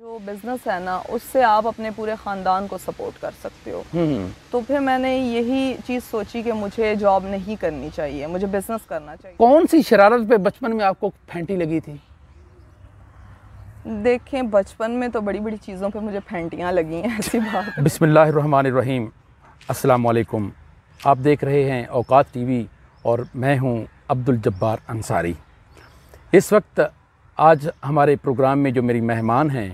जो बिज़नेस है ना, उससे आप अपने पूरे ख़ानदान को सपोर्ट कर सकते हो। तो फिर मैंने यही चीज़ सोची कि मुझे जॉब नहीं करनी चाहिए, मुझे बिज़नेस करना चाहिए। कौन सी शरारत पे बचपन में आपको फैंटी लगी थी? देखें, बचपन में तो बड़ी बड़ी चीज़ों पे मुझे फैंटियाँ लगी हैं, ऐसी बात है। बिस्मिल्लाहिर्रहमानिर्रहीम। अस्सलाम वालेकुम। आप देख रहे हैं औकात टीवी और मैं हूं अब्दुल जब्बार अंसारी। इस वक्त आज हमारे प्रोग्राम में जो मेरी मेहमान हैं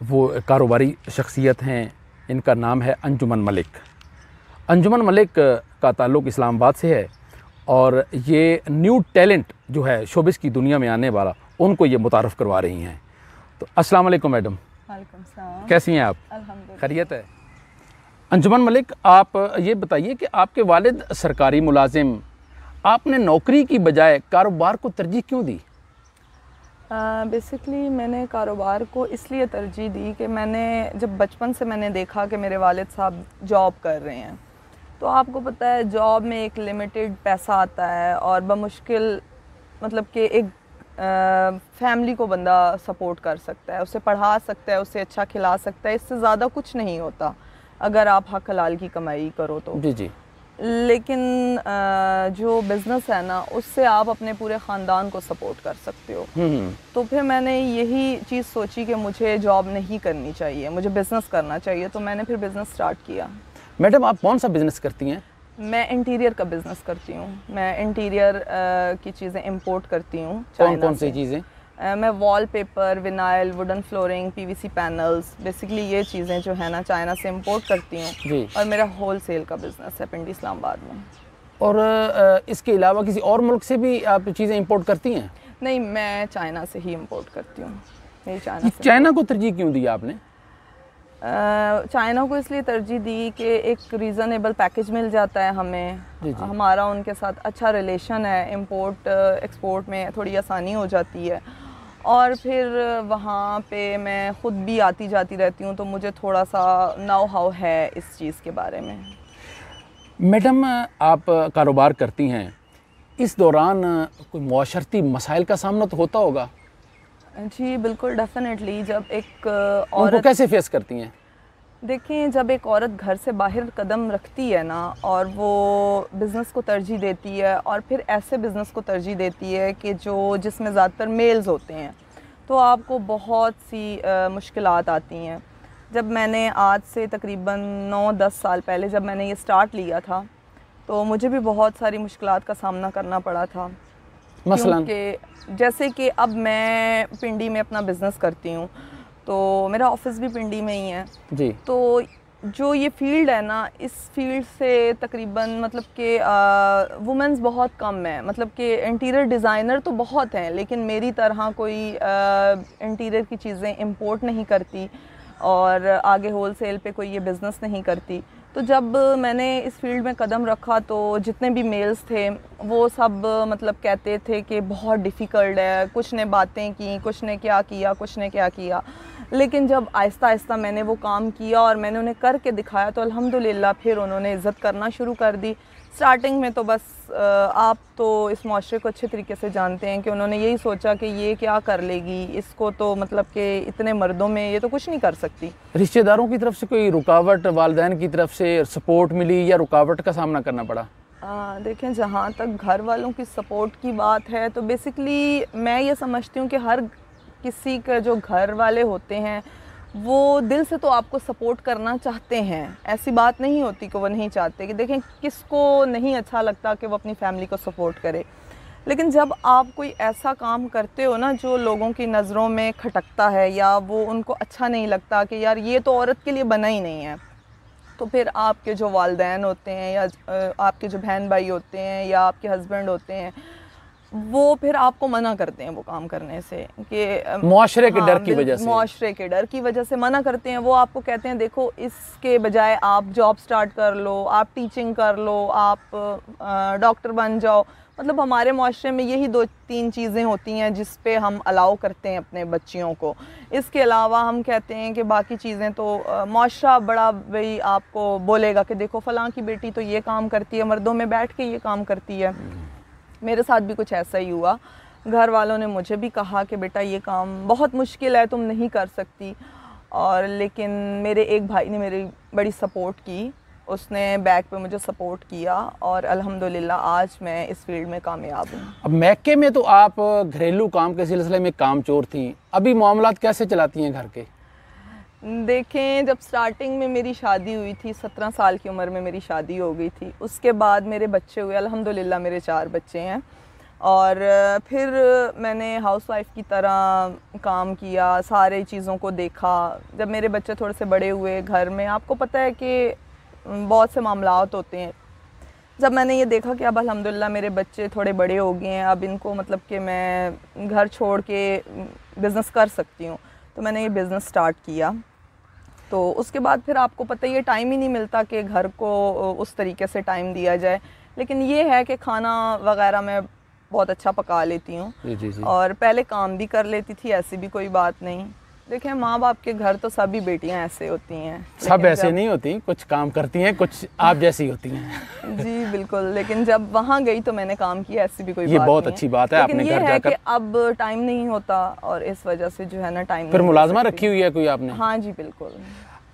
वो कारोबारी शख्सियत हैं। इनका नाम है अंजुमन मलिक। अंजुमन मलिक का ताल्लुक़ इस्लामाबाद से है और ये न्यू टैलेंट जो है शोबिस की दुनिया में आने वाला, उनको ये मुतारफ़ करवा रही हैं। तो अस्सलाम वालेकुम मैडम। वालेकुम सलाम। कैसी हैं आप? अल्हम्दुलिल्लाह। खैरियत है। अंजुमन मलिक, आप ये बताइए कि आपके वालिद सरकारी मुलाजिम, आपने नौकरी की बजाय कारोबार को तरजीह क्यों दी? बेसिकली मैंने कारोबार को इसलिए तरजीह दी कि मैंने जब बचपन से मैंने देखा कि मेरे वालिद साहब जॉब कर रहे हैं, तो आपको पता है जॉब में एक लिमिटेड पैसा आता है और बमुश्किल मतलब कि एक फैमिली को बंदा सपोर्ट कर सकता है, उसे पढ़ा सकता है, उसे अच्छा खिला सकता है। इससे ज़्यादा कुछ नहीं होता अगर आप हक हलाल की कमाई करो तो। जी। लेकिन जो बिज़नेस है ना, उससे आप अपने पूरे ख़ानदान को सपोर्ट कर सकते हो। तो फिर मैंने यही चीज़ सोची कि मुझे जॉब नहीं करनी चाहिए, मुझे बिज़नेस करना चाहिए। तो मैंने फिर बिज़नेस स्टार्ट किया। मैडम, आप कौन सा बिज़नेस करती हैं? मैं इंटीरियर का बिज़नेस करती हूँ। मैं इंटीरियर की चीज़ें इंपोर्ट करती हूँ। कौन सी चीज़ें? मैं wallpaper, vinyl, wooden flooring, PVC panels, basically ये चीज़ें जो है ना चाइना से इंपोर्ट करती हूँ। और मेरा होलसेल का बिज़नेस है पिंडी इस्लामाबाद में। और इसके अलावा किसी और मुल्क से भी आप चीज़ें इंपोर्ट करती हैं? नहीं, मैं चाइना से ही इंपोर्ट करती हूँ। मेरी चाइना से। चाइना को तरजीह क्यों दी आपने? चाइना को इसलिए तरजीह दी कि एक रीज़नेबल पैकेज मिल जाता है हमें। जी। हमारा उनके साथ अच्छा रिलेशन है, इंपोर्ट एक्सपोर्ट में थोड़ी आसानी हो जाती है। और फिर वहाँ पे मैं ख़ुद भी आती जाती रहती हूँ, तो मुझे थोड़ा सा नो हाउ है इस चीज़ के बारे में। मैडम, आप कारोबार करती हैं, इस दौरान कोई मुआशरती मसाइल का सामना तो होता होगा? जी बिल्कुल, डेफिनेटली। जब एक उनको कैसे फेस करती हैं? देखिए, जब एक औरत घर से बाहर कदम रखती है ना और वो बिज़नेस को तरजीह देती है और फिर ऐसे बिज़नेस को तरजीह देती है कि जिसमें ज़्यादातर मेल्स होते हैं, तो आपको बहुत सी मुश्किलात आती हैं। जब मैंने आज से तकरीबन 9-10 साल पहले जब मैंने ये स्टार्ट लिया था, तो मुझे भी बहुत सारी मुश्किलात का सामना करना पड़ा था। मसलन? क्योंकि जैसे कि अब मैं पिंडी में अपना बिज़नेस करती हूँ, तो मेरा ऑफिस भी पिंडी में ही है जी। तो जो ये फील्ड है ना, इस फील्ड से तकरीबन मतलब कि वुमेंस बहुत कम है। मतलब कि इंटीरियर डिज़ाइनर तो बहुत हैं, लेकिन मेरी तरह कोई इंटीरियर की चीज़ें इंपोर्ट नहीं करती और आगे होलसेल पे कोई ये बिज़नेस नहीं करती। तो जब मैंने इस फील्ड में कदम रखा, तो जितने भी मेल्स थे वो सब मतलब कहते थे कि बहुत डिफ़िकल्ट है, कुछ ने बातें की, कुछ ने क्या किया, कुछ ने क्या किया। लेकिन जब आहिस्ता आहिस्ता मैंने वो काम किया और मैंने उन्हें करके दिखाया, तो अल्हम्दुलिल्लाह फिर उन्होंने इज़्ज़त करना शुरू कर दी। स्टार्टिंग में तो बस आप तो इस माशरे को अच्छे तरीके से जानते हैं कि उन्होंने यही सोचा कि ये क्या कर लेगी, इसको तो मतलब कि इतने मर्दों में ये तो कुछ नहीं कर सकती। रिश्तेदारों की तरफ से कोई रुकावट, वालिदैन की तरफ से सपोर्ट मिली या रुकावट का सामना करना पड़ा? देखें, जहाँ तक घर वालों की सपोर्ट की बात है, तो बेसिकली मैं ये समझती हूँ कि हर किसी का जो घर वाले होते हैं वो दिल से तो आपको सपोर्ट करना चाहते हैं। ऐसी बात नहीं होती कि वो नहीं चाहते। कि देखें, किसको नहीं अच्छा लगता कि वो अपनी फैमिली को सपोर्ट करे। लेकिन जब आप कोई ऐसा काम करते हो ना जो लोगों की नज़रों में खटकता है या वो उनको अच्छा नहीं लगता कि यार ये तो औरत के लिए बना ही नहीं है, तो फिर आपके जो वालिदैन होते हैं या आपके जो बहन भाई होते हैं या आपके हस्बैंड होते हैं, वो फिर आपको मना करते हैं वो काम करने से कि मुआशरे के डर की वजह से। मुआशरे के डर की वजह से मना करते हैं। वो आपको कहते हैं देखो, इसके बजाय आप जॉब स्टार्ट कर लो, आप टीचिंग कर लो, आप डॉक्टर बन जाओ। मतलब हमारे मुआशरे में यही 2-3 चीज़ें होती हैं जिस पे हम अलाउ करते हैं अपने बच्चियों को। इसके अलावा हम कहते हैं कि बाकी चीज़ें तो मुआशरा बड़ा भाई आपको बोलेगा कि देखो फ़लाँ की बेटी तो ये काम करती है, मर्दों में बैठ के ये काम करती है। मेरे साथ भी कुछ ऐसा ही हुआ। घर वालों ने मुझे भी कहा कि बेटा ये काम बहुत मुश्किल है, तुम नहीं कर सकती। और लेकिन मेरे एक भाई ने मेरी बड़ी सपोर्ट की, उसने बैक पे मुझे सपोर्ट किया और अल्हम्दुलिल्लाह आज मैं इस फील्ड में कामयाब हूँ। अब मैके में तो आप घरेलू काम के सिलसिले में कामचोर थी, अभी मामलात कैसे चलाती हैं घर के? देखें, जब स्टार्टिंग में मेरी शादी हुई थी, 17 साल की उम्र में मेरी शादी हो गई थी, उसके बाद मेरे बच्चे हुए, अल्हम्दुलिल्लाह मेरे 4 बच्चे हैं। और फिर मैंने हाउसवाइफ की तरह काम किया, सारे चीज़ों को देखा। जब मेरे बच्चे थोड़े से बड़े हुए, घर में आपको पता है कि बहुत से मामलात होते हैं, जब मैंने ये देखा कि अब अल्हम्दुलिल्लाह मेरे बच्चे थोड़े बड़े हो गए हैं, अब इनको मतलब कि मैं घर छोड़ के बिज़नेस कर सकती हूँ, तो मैंने ये बिज़नेस स्टार्ट किया। तो उसके बाद फिर आपको पता ही है, टाइम ही नहीं मिलता कि घर को उस तरीके से टाइम दिया जाए। लेकिन ये है कि खाना वगैरह मैं बहुत अच्छा पका लेती हूँ और पहले काम भी कर लेती थी, ऐसी भी कोई बात नहीं। देखें, माँ बाप के घर तो सभी बेटियाँ ऐसे होती हैं, सब ऐसे नहीं होती, कुछ काम करती हैं, कुछ आप जैसी होती हैं। जी बिल्कुल, लेकिन जब वहाँ गई तो मैंने काम किया, ऐसी भी कोई ये बात बहुत नहीं अच्छी बात है। लेकिन आपने ये घर है जाकर कि अब टाइम नहीं होता और इस वजह से जो है ना टाइम फिर मुलाजमा रखी हुई है कोई आपने? हाँ जी बिल्कुल।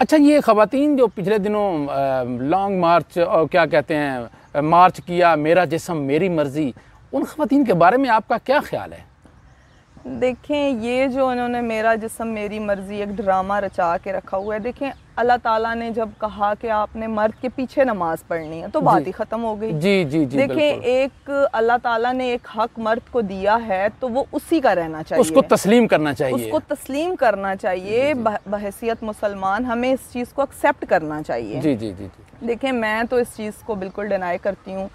अच्छा, ये ख़वातीन जो पिछले दिनों लॉन्ग मार्च और क्या कहते हैं मार्च किया, मेरा जिस्म मेरी मर्ज़ी, उन ख़वातीन के बारे में आपका क्या ख्याल है? देखें, ये जो उन्होंने मेरा जिस्म मेरी मर्ज़ी एक ड्रामा रचा के रखा हुआ है। देखें, अल्लाह ताला ने जब कहा कि आपने मर्द के पीछे नमाज पढ़नी है तो बात ही ख़त्म हो गई। जी जी जी। देखें, एक अल्लाह ताला ने एक हक मर्द को दिया है तो वो उसी का रहना चाहिए, उसको तस्लीम करना चाहिए, उसको तस्लीम करना चाहिए। बहैसियत मुसलमान हमें इस चीज़ को एक्सेप्ट करना चाहिए। जी जी जी जी। देखें, मैं तो इस चीज़ को बिल्कुल डिनाई करती हूँ।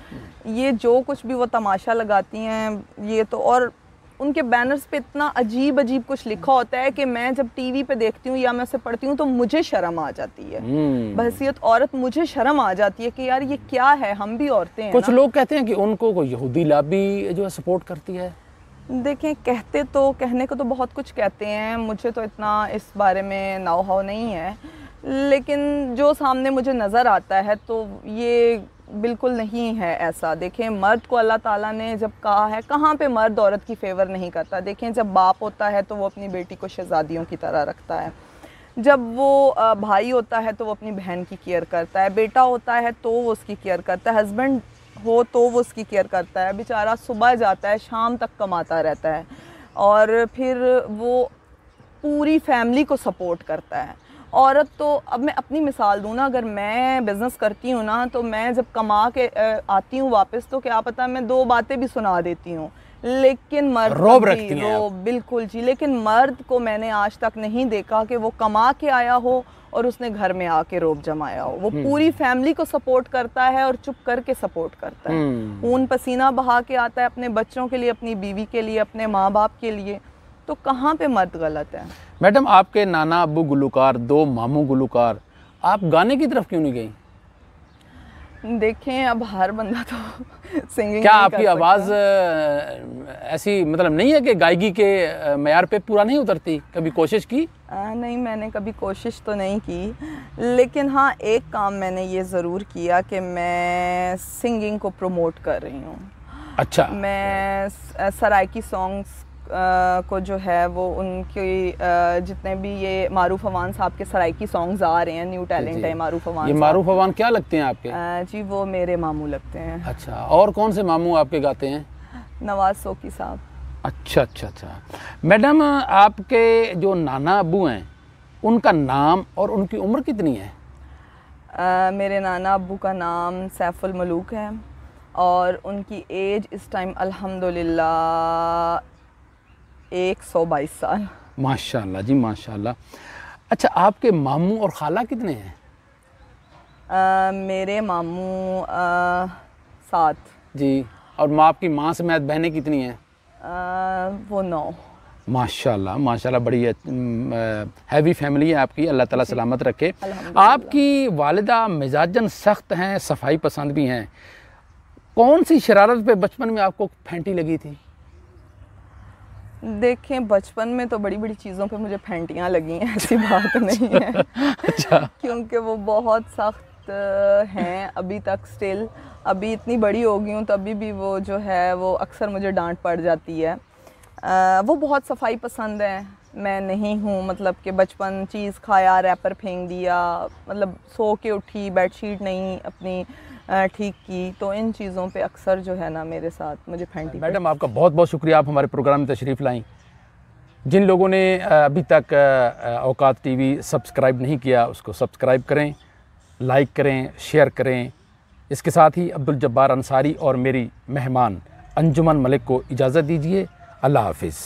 ये जो कुछ भी वो तमाशा लगाती हैं, ये तो, और उनके बैनर्स पे इतना अजीब अजीब कुछ लिखा होता है कि मैं जब टीवी पे देखती हूँ या मैं उसे पढ़ती हूँ तो मुझे शर्म आ जाती है। बहैसियत औरत मुझे शर्म आ जाती है कि यार ये क्या है, हम भी औरतें हैं। कुछ लोग कहते हैं कि उनको कोई यहूदी लॉबी जो है सपोर्ट करती है। देखें, कहने को तो बहुत कुछ कहते हैं, मुझे तो इतना इस बारे में नाउ हाउ नहीं है, लेकिन जो सामने मुझे नज़र आता है तो ये बिल्कुल नहीं है ऐसा। देखें, मर्द को अल्लाह ताला ने जब कहा है, कहाँ पे मर्द औरत की फेवर नहीं करता। देखें, जब बाप होता है तो वो अपनी बेटी को शहज़ादियों की तरह रखता है, जब वो भाई होता है तो वो अपनी बहन की केयर करता है, बेटा होता है तो वो उसकी केयर करता है, हस्बैंड हो तो वो उसकी केयर करता है। बेचारा सुबह जाता है, शाम तक कमाता रहता है और फिर वो पूरी फैमिली को सपोर्ट करता है। औरत तो, अब मैं अपनी मिसाल दूँ ना, अगर मैं बिज़नेस करती हूँ ना तो मैं जब कमा के आती हूँ वापस तो क्या पता मैं 2 बातें भी सुना देती हूँ, लेकिन मर्द रोब रखती हैं रोब, बिल्कुल जी। लेकिन मर्द को मैंने आज तक नहीं देखा कि वो कमा के आया हो और उसने घर में आके रोब जमाया हो। वो पूरी फैमिली को सपोर्ट करता है और चुप करके सपोर्ट करता है, खून पसीना बहा के आता है अपने बच्चों के लिए, अपनी बीवी के लिए, अपने माँ बाप के लिए। तो कहाँ पे मर्द गलत है? मैडम, आपके नाना अब्बू गुलकार, 2 मामू गुलकार, आप गाने की तरफ क्यों नहीं गई? देखें, अब हर बंदा तो सिंगिंग क्या आपकी आवाज़ ऐसी मतलब नहीं है कि गायकी के मयार पे पूरा नहीं उतरती? कभी कोशिश की? नहीं, मैंने कभी कोशिश तो नहीं की, लेकिन हाँ एक काम मैंने ये ज़रूर किया कि मैं सिंगिंग को प्रमोट कर रही हूँ। अच्छा। मैं सराइकी सॉन्ग्स को जो है वो उनकी जितने भी ये मारूफ अवान साहब के सराइकी सॉन्ग्स आ रहे हैं, न्यू टैलेंट है मारूफ अवान। ये मारूफ अवान क्या लगते हैं आपके? जी, वो मेरे मामू लगते हैं। अच्छा, और कौन से मामू आपके गाते हैं? नवाज सोकी साहब। अच्छा अच्छा अच्छा। मैडम, आपके जो नाना अब्बू हैं उनका नाम और उनकी उम्र कितनी है? मेरे नाना अब्बू का नाम सैफुल मलूक है और उनकी एज इस टाइम अल्हम्दुलिल्लाह 122 साल। माशाल्लाह जी माशाल्लाह। अच्छा, आपके मामू और खाला कितने हैं? मेरे मामू 7 जी। और आपकी माँ समेत बहनें कितनी हैं? वो 9। माशाल्लाह माशाल्लाह, बड़ी हैवी फैमिली है आपकी, अल्लाह ताला सलामत रखे। आपकी वालिदा मिजाजन सख्त हैं, सफाई पसंद भी हैं। कौन सी शरारत पे बचपन में आपको फेंटी लगी थी? देखें, बचपन में तो बड़ी बड़ी चीज़ों पे मुझे फेंटियाँ लगी हैं, ऐसी बात नहीं है। अच्छा। क्योंकि वो बहुत सख्त हैं अभी तक, स्टिल अभी इतनी बड़ी हो गई हूँ तभी भी वो जो है वो अक्सर मुझे डांट पड़ जाती है। वो बहुत सफाई पसंद है, मैं नहीं हूँ। मतलब कि बचपन चीज़ खाया, रैपर फेंक दिया, मतलब सो के उठी, बेडशीट नहीं अपनी ठीक की, तो इन चीज़ों पे अक्सर जो है ना मेरे साथ मुझे फैंटी। मैडम आपका बहुत बहुत शुक्रिया, आप हमारे प्रोग्राम में तशरीफ़ लाईं। जिन लोगों ने अभी तक औकात टीवी सब्सक्राइब नहीं किया उसको सब्सक्राइब करें, लाइक करें, शेयर करें। इसके साथ ही अब्दुल जब्बार अंसारी और मेरी मेहमान अंजुमन मलिक को इजाज़त दीजिए। अल्लाह हाफ़िज़।